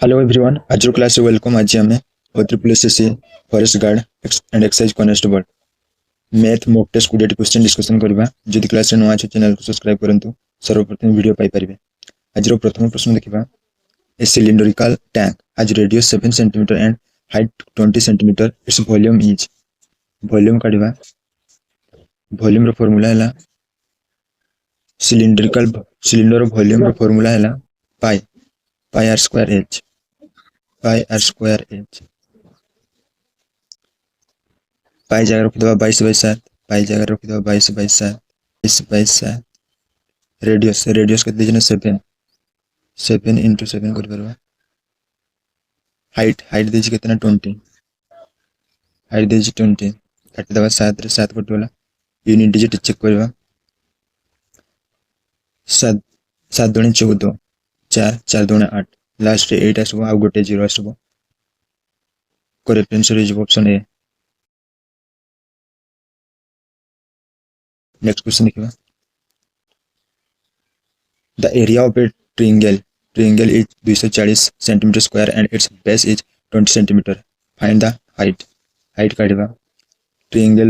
Hello everyone, आज class welcome. आज आम OSSC forest guard and excise constable math mock test 20 question discussion करबा। जदि क्लास रे नुआ छ चैनल को सब्सक्राइब करंतु सर्वप्रथम वीडियो पाई परिबे। आज प्रथम प्रश्न देखिबा। A cylindrical tank has radius 7 centimetre and height 20 centimetre. Its volume is. Volume काढिबा। वॉल्यूम रो फार्मूला हैला सिलिंडर वॉल्यूम रो फार्मूला हैला pi r square h. Pi जगह रखिदेबा 22/7। पाई जगह रखिदेबा 22/7। 22/7 रेडियस केते देजना 7 7 × 7 कर परबा। हाइट देछि केतना 20। हाइट देछि 20 काटि देबा 7 रे 7 कटिवला। यूनिट डिजिट चेक करबा। 7 7 दुणे 14 4 4 दुणे 8 लास्ट रे 8 आसबो आ गोटे 0 आसबो। Correct answer is option A. Next question देखिबा। The area of a triangle is 240 centimeter square and its base is 20 centimeter. Find the height. Height काढिबा। ट्रायंगल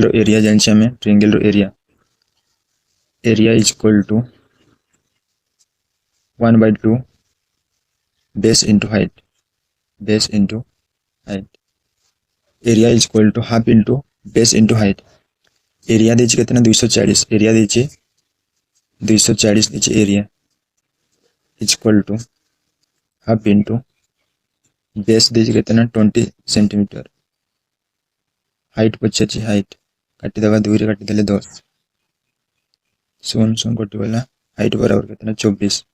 रो एरिया जानछि हमें। ट्रायंगल रो area is equal to 1/2 base into height. Area is equal to half into base into height. Area देछि केतना 240। Area देछि 240 देछि। Area is equal to half into base देछि केतना 20 सेंटीमीटर। हाइट पछछि। हाइट काटि देबा 2 रे काटि देले 10 शून्य कटि वाला। हाइट बराबर केतना 24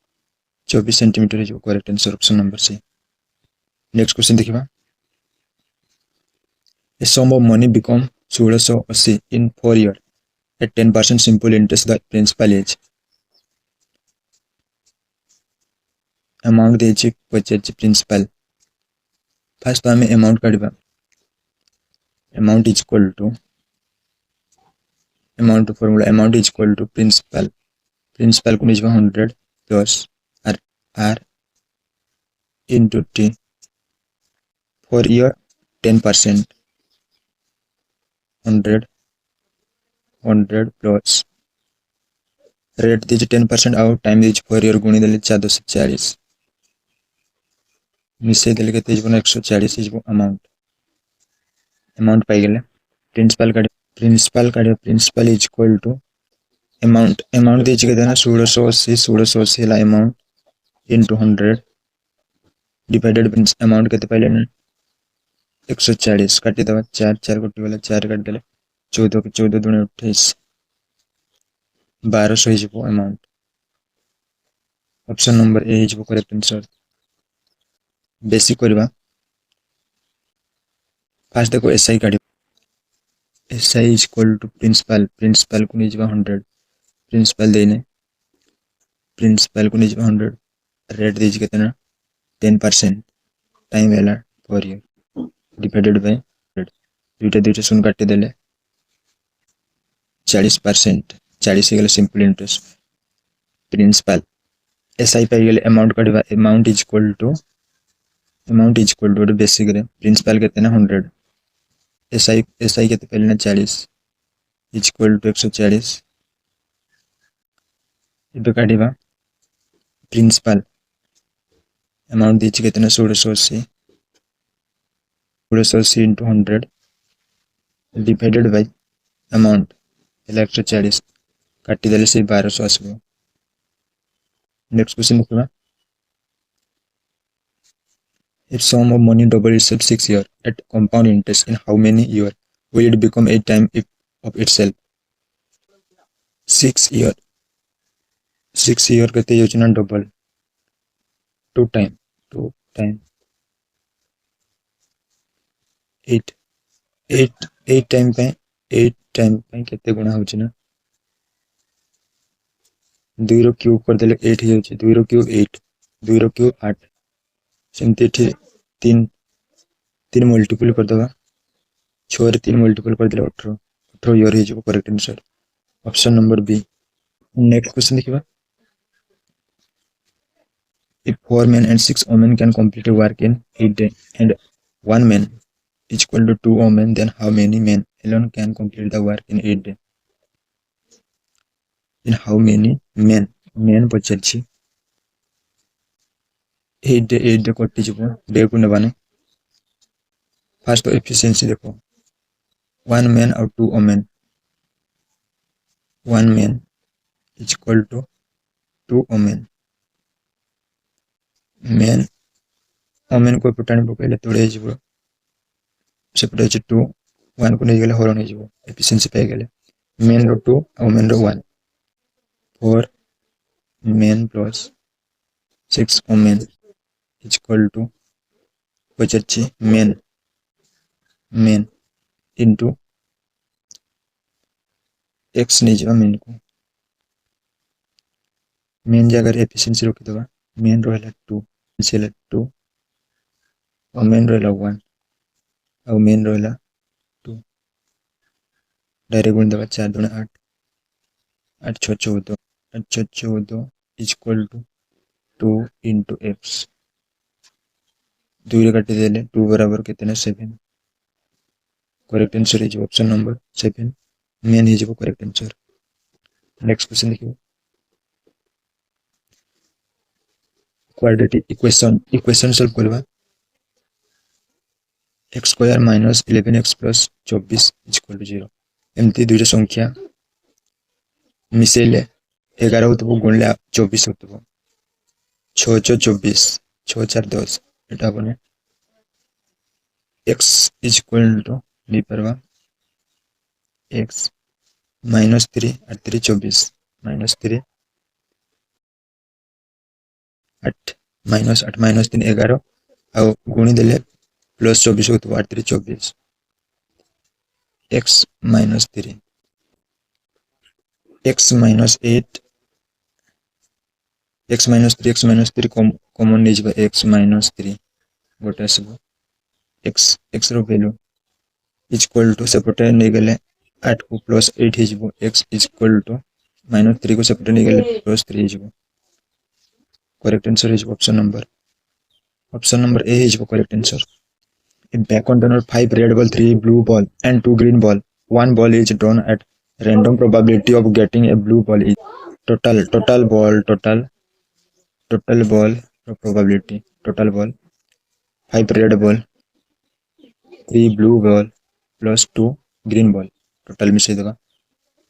सेंटीमीटर है। जो correct answer option number C. Next question देखिबा। A sum of money become 1680 in 4 years at 10% simple interest. The principal is। Amount देछि 25 प्रिंसिपल। फर्स्ट हमें अमाउंट काढिबा। Amount is equal to formula amount is equal to principal को निजबा 100 plus R into T. For year 10% 100 plus rate दीजिए 10% out time दीजिए 4 year गुणी देले 440 मिसे देले केते जबन 140 इज अमाउंट पाई गेले। Principal is equal to amount दीजिए केते ना 1680 ला अमाउंट इनटू 100 डिवाइडेड अमाउंट केते पाइले ना 140 काटि दबा 4 4 कोटि वाला 4 काट देले 14 के 14 दुणे 28 1200 हिजबो अमाउंट। ऑप्शन नंबर ए हिजबो करेक्ट आंसर। बेसिक करबा। फर्स्ट देखो एसआई काढी। SI is equal to principal को निजबा 100 प्रिंसिपल देने प्रिंसिपल को निजबा 100 रेट दीजिए कितना 10% टाइम वेला 4 ईयर डिवाइडेड बाय 100 दुईटा शून्य काटि देले 40% 40 गेले सिंपल इंटरेस्ट। प्रिंसिपल एसआई पाई गेले अमाउंट काढिबा। Amount is equal to basic रे प्रिंसिपल केते ना 100 एसआई केते पहले ना 40 इज इक्वल टू 140। इबे काढिबा। प्रिंसिपल अमाउंट दीछि केते ना 1680 इनटू 100 डिवाइडेड बाय अमाउंट 140 काटि देले से 1200 आसबो। नेक्स्ट क्वेश्चन देखिबा। If sum of money double itself 6 years at compound interest, in how many years will it become 8 times of itself? 6 year कहते योजना डबल 2 टाइम 8 टाइम पे 8 टाइम पे केते गुणा होछि ना 2 रो क्यूब कर देले 8 ही होछि। 2 रो क्यूब 8 2 रो क्यूब 8 सेमते ठी 3 मल्टीपल कर दबा 6 रे 3 मल्टीपल कर देले 18 ईयर ही जो correct answer option number B. Next question देखिबा। If 4 men and 6 women can complete a work in 8 days and 1 man is equal to 2 women, then how many men alone can complete the work in 8 days? In how many men ପଚାରିଛି 8 day କଟିଯିବ day କୁ ନେବାନି first efficiency ଦେଖ 1 man ଆଉ 2 women 1 man is equal to 2 women men women को ଏପଟେ ଆଣି ପକେଇଲେ ତଳେ ହେଇଯିବ ସେପଟେ ଅଛି 2 1 କୁ ନେଇଗଲେ ହରଣ ହେଇଯିବ efficiency ପାଇଗଲେ men ର 2 ଆଉ women ର 1 4 men plus 6 women is equal to ପଚାରିଛି men into x ନେଇଯିବା men को मेन जगह एफिशिएंसी रखिदबा मेन रहला 2 सेल 2 और मेन रहला 1 और मेन रहला 2 डायरेक्ट गुण दबा 4 दूनी 8 8 6 14 8 6 14 is equal to 2 into x 2 रे काटी देले 2 बराबर कितने 7 correct answer is option number 7 main is correct answer next question देखिए क्वाड्रेटिक इक्वेशन सॉल्व करबा x square minus 11x plus 24 is equal to 0 एमती दुईटा संख्या मिसेले 11 होतबो गुणले 24 होतबो 6 6 24 6 4 10 एटा बने x इज इक्वल टू नहीं परवा x माइनस 3 और 3 24 माइनस 3 8 माइनस 3 11 और गुणी देले प्लस 24 होतबो 8 3 24 x minus 3 x minus 8 x minus 3 common नहीं जबा x माइनस 3 गोटे सब x रो वैल्यू इज इक्वल टू सेपटे नहीं गले 8 को प्लस 8 हे जबो x is equal to minus 3 को सेपटे नहीं गले प्लस 3 हे जबो correct answer is option number A is the correct answer. If back container 5 red ball, 3 blue ball and 2 green ball, one ball is drawn at random probability of getting a blue ball is total ball probability total ball 5 red ball 3 blue ball plus 2 green ball total मिसे देगा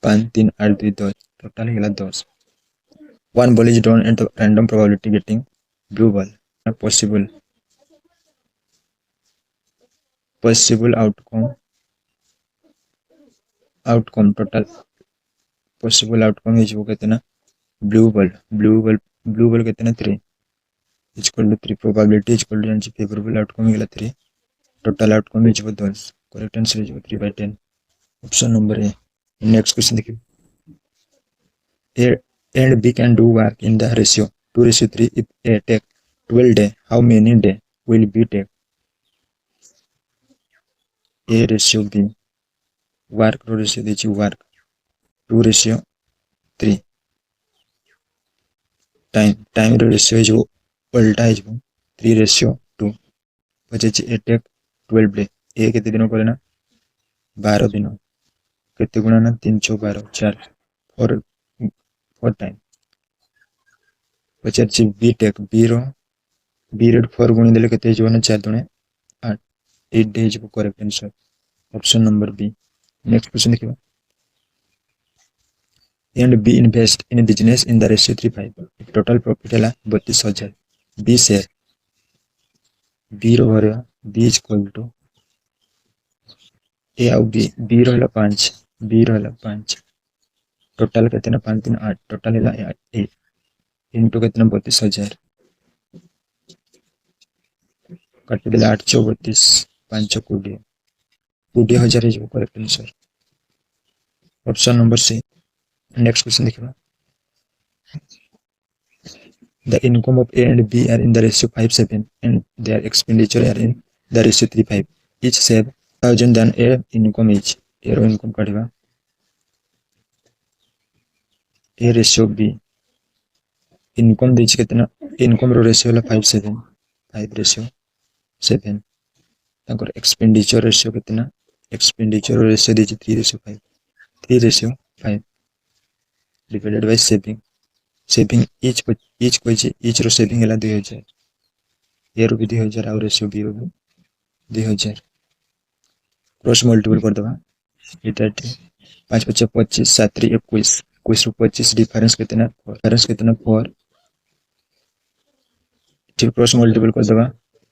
5 3 8 2 10 total है 10 one ball is drawn at the random probability getting blue ball possible outcome total possible outcome is वो कितना blue ball कितना 3 is equal to 3 probability is equal to favorable outcome मिला 3 total outcome is 10 correct answer is 3/10 option number A. Next question देखिए A and B can do work in the ratio 2:3 if A take 12 days how many days will B take A ratio B work ratio देछि work 2:3 time ratio is उल्टा है 3:2 पचे A take 12 days A केते दिन करे ना 12 दिन केते गुणा ना 3 6 12 4 4 टाइम पचे B take B रो 4 गुणी देले केते जो ना 4 दुने 8 8 days को correct answer option number B. Next question देखिए A and B invest in a business in the ratio 3:5 total profit है 32,000 B share B रो भरे B is equal to A और B रो 5 B रो 5 टोटल कितना 5 3 8 total है 8 into कितना 32,000 काट देला 8 32 5 20 20,000 is correct answer option number C. Next question देखिए the income of A and B are in the ratio 5:7 and their expenditure are in the ratio 3:5 each save 1,000 then A income is A रो income काटिबा A ratio B income देछि केतना income row ratio होला 5:7 5 ratio 7 तांकर expenditure ratio केतना expenditure ratio देछि 3:5 3:5 divided by saving saving each कोइ छै इच रो सेविंग होला 2000 ए रो भी 2000 और रेशियो बी रो भी 2000 क्रॉस मल्टीपल कर दबा एटा 5 5 25 7 3 21 21 रो 25 डिफरेंस केतना 4 ठीक क्रॉस मल्टीपल कर दबा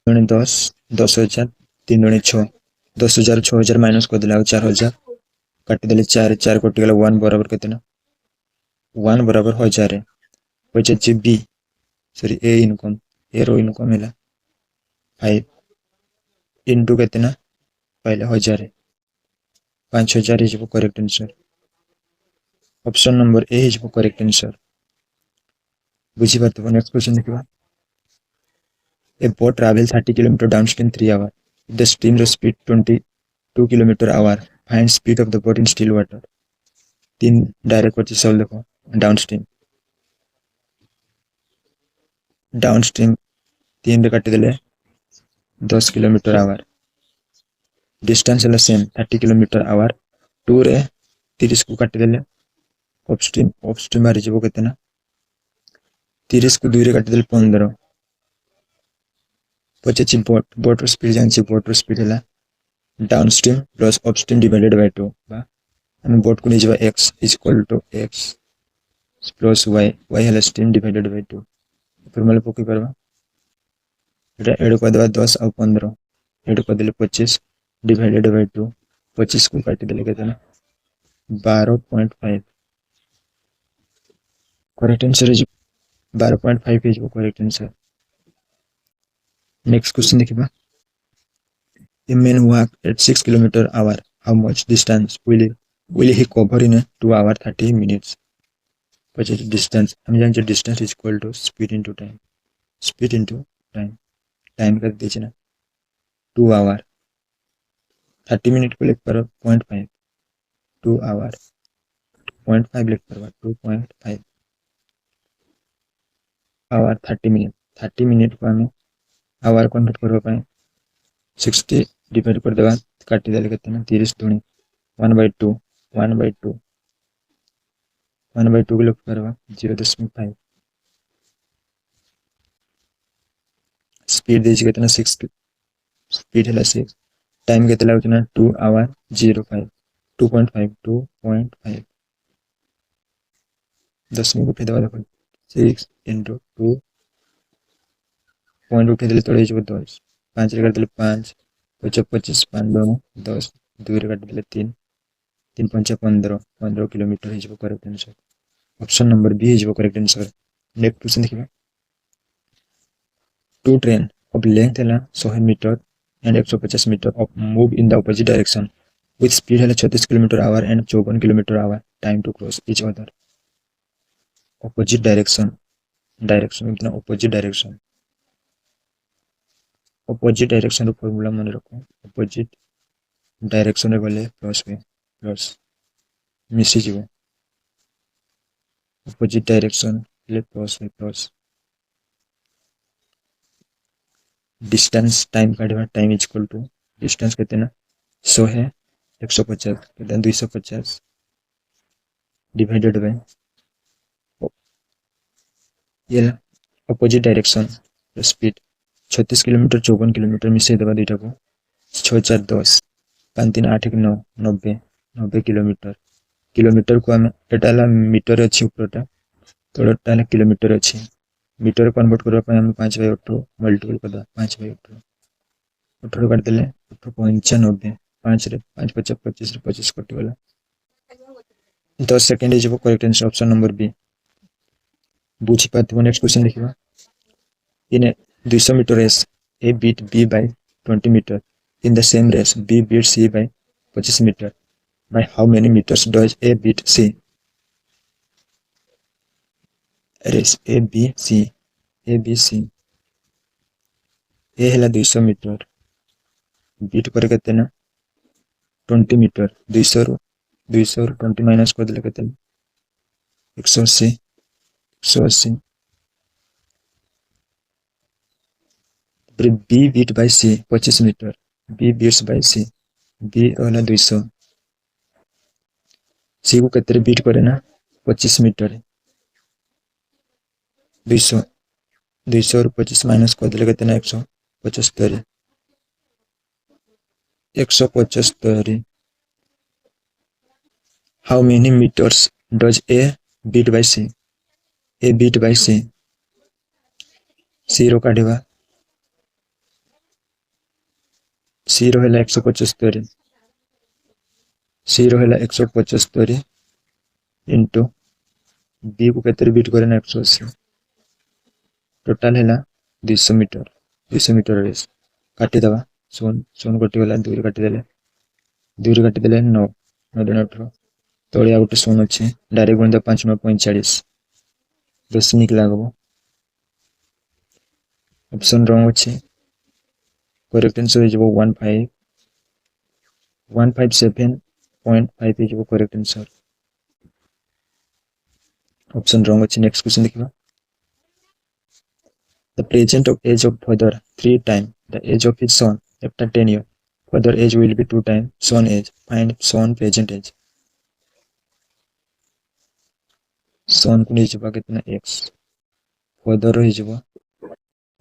10 10,000 3 दुनी 6 10,000 6,000 माइनस कर दिला 4,000 काटी देले 4 4 कटि गेला 1 बराबर केतना 1 बराबर 1000 पछे जे बी सॉरी ए इनकम ए रो इनकम हैला 5 इनटू केतना पहले 1000 5000 is correct answer option number A is correct answer बुझी बात तो नेक्स्ट क्वेश्चन देखिबा A boat travels 30 km downstream 3 hours. If the stream speed 22 km/h. Find speed of the boat in still water. 3 direct question solve देखो downstream 3 रे काटी देले 10 km/h distance है same 30 km/h 2 रे 30 को काटी देले अपस्ट्रीम मारि जेबो केतना 30 को 2 रे काटी देले 15 पछे बोट स्पीड जान बोट स्पीड है downstream plus upstream divided by 2 हम बोट को निजबा x is equal to x plus y है स्ट्रीम डिवाइडेड बाय 2 फॉर्मूला पकई परबा एटा ऐड कर देबा 10 और 15 ऐड कर देले 25 डिवाइडेड बाय 2 25 को काटी देले केतना 12.5 correct answer is 12.5 is correct answer next question देखिबा A man walk at 6 km/h. How much distance will he cover in 2 hours 30 minutes? Which is distance? हम जानते हैं distance is equal to speed into time. Speed into time. Time कर दीजिए ना 2 hour 30 minute को लिख पर 0.5 2 hour 0.5 लिख पर 2.5 hour 30 मिनट को हमें hour कन्वर्ट करबा पाए 60 डिवाइड कर देबा काटी देले केतना 30 दुनी 1/2 1/2 1/2 को लिख करबा 0.5 स्पीड देछि केतना 6 स्पीड है 6 टाइम केतना होतना 2 hour 05 2.5 2.5 10 को उठे देबा देखो 6 into 2 पॉइंट उठे देले तळे जो 10 5 रे कर देले 5 25 5 2 10 2 रे काट देले 3 3 5 15 15 किलोमीटर हिजबो correct answer option number B हिजबो करेक्ट आंसर नेक्स्ट क्वेश्चन देखिबा टू ट्रेन of length है 100 metre and 150 metre of move in the opposite direction with speed है 36 km/h and 54 km/h time to cross each other opposite direction इतना opposite direction रो formula मन रखो opposite direction रे गले plus में plus मिसी जीवो opposite डायरेक्शन ले प्लस में प्लस डिस्टेंस टाइम काढवा time is equal to distance कितना 100 है 150 कितना 250 डिवाइडेड बाय ये opposite direction speed 36 kilometre 54 kilometre मिसे दबा दुईटा को 6 4 10 5 3 8 1 9 90 90 किलोमीटर को हम एटाला मीटर अछि ऊपरटा तळटा किलोमीटर अछि मीटर कन्वर्ट करबा पय हम 5/18 मल्टीपल कर दा 5/18 18 काट देले 95 5 रे 5 50 25 रे 25 कट गेला 10 second is correct answer option number B बुझी पात नेक्स्ट क्वेश्चन देखिबा इन 200 meter race A beat B by 20 meter in the same race B beat C by 25 meter by how many meters does A beat C race A B C A है 200 metre beat कर केते ना 20 metre 200 20 20 minus कर देले केते 180 B beat bye सी 25 metre, B beats bye सी, B होला 200, सी को केते बीट करे ना 25 मीटर, 200 200 और 25 माइनस कर देले केते ना 175, 175. How many meters does a beat by c? A beat by c, c row काढिबा, c रो ହେଲା 175, c रो ହେଲା 175 इनटू b को केते बीट करे ना 180, टोटल है 200 मीटर, 200 मीटर रेस काटी दवा, सोन सोन कटि गला, 2 रे काटी देले, 2 रे काटी देले 9 9 2 18, तळे आ गोटे सोन अछि, डायरेक्ट गुणित 5 9 45, दशमिक लागबो, ऑप्शन रॉन्ग अछि, correct answer is 157.5 is correct answer, option wrong अछि. नेक्स्ट क्वेश्चन देखिबा. The present of age of father 3 times the age of his son after 10 years. Father age will be 2 times son age. Find son present age. son को नहीं कितना x. Father हो जावा.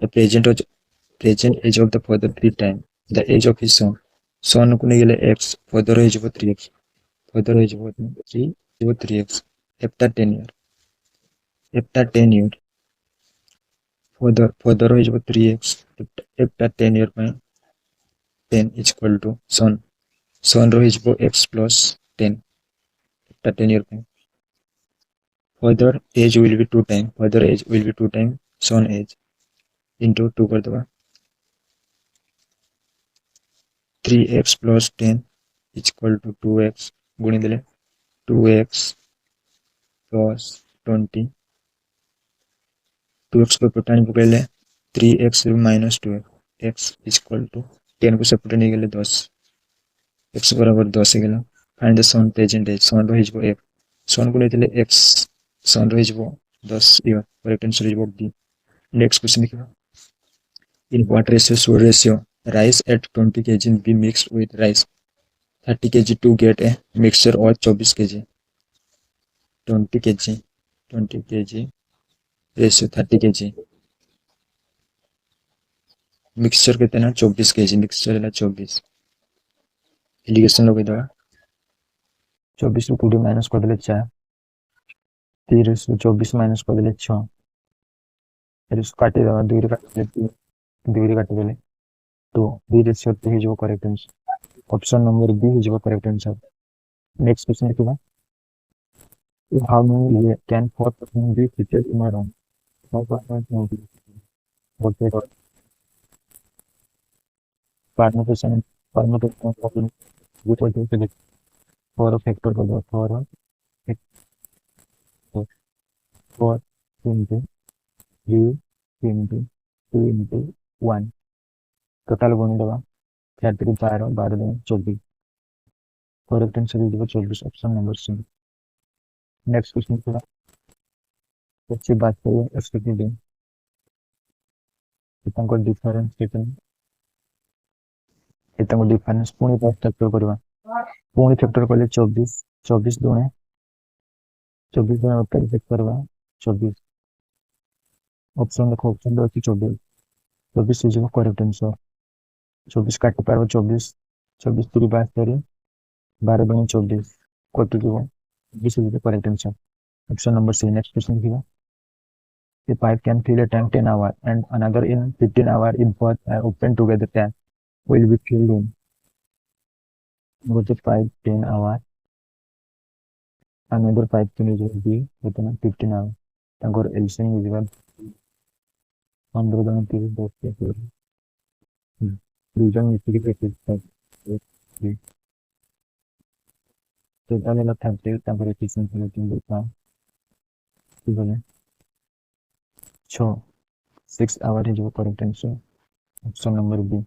The present age of the father 3 times the age of his son. Son को नहीं गेले x. Father हो जावा 3x. Father हो जावा 3x. After 10 years. After 10 years. Father हो जावा 3x. After 10 years में 10 is equal to son. Son row is x plus 10. After 10 years में father age will be 2 times. Father age will be 2 times son age into 2 कर दवा. 3x plus 10 is equal to 2x गुणी देले 2x plus 20. 2x को पटानी पकड़ले 3x minus 2x. x is equal to 10 को separate नहीं गेले 10. x बराबर 10 गेला. Find the son present age. son रो हिजबो 1. son को नहीं देले x. son रो हिजबो 10 इयो. करेक्ट आंसर हिजबो b. नेक्स्ट क्वेश्चन देखिबा. In what ratio rice at 20 kg be mixed with rice 30 kg to get a mixture of 24 kg. 20 kg ratio 30 kg mixture कहते हैं ना 24 kg मिक्सचर है 24. इलिगेशन लगे दवा 24 ରୁ 20 माइनस कर देले 4, 30 ରୁ 24 माइनस कर देले 6, फिर काटी दवा 2 रे काटी देले 2 रे काटी देले 2 बी रेशियो पे जो correct answer. Option number B is correct answer. Next question देखिबा. How many years can 4% be featured in a room? 4% will be what they call permutation problem with what you select for a factor for a factor 4 into 3 into 2 into 1 total गुण दवा 4 3 12 12 2 24. Correct answer is 24. Option number C. Next question देखिबा. अच्छी बात करिए STD इतना difference कितना इतना difference पुणी फैक्टर करवा पुणी फैक्टर कले 24 24 दुणे 24 दुणे उत्तर चेक करवा 24. ऑप्शन देखो ऑप्शन दो 24 24 इज करेक्ट आंसर. 24 काट पार 24 24 3 बार करी 12 दुणे 24 कट जीवो 20 is correct answer. Option number C. Next question देखिए. A pipe can fill a tank 10 hours and another in 15 hours if both are open together. Tank will be filled in. With the pipe 10 hours, another pipe will be within 15 hours. Tangor LCM is equal 15 than 30 days. Reason is practice. So I will have to temper efficiency in the plan. So 6 hours is your correct answer. Option number B.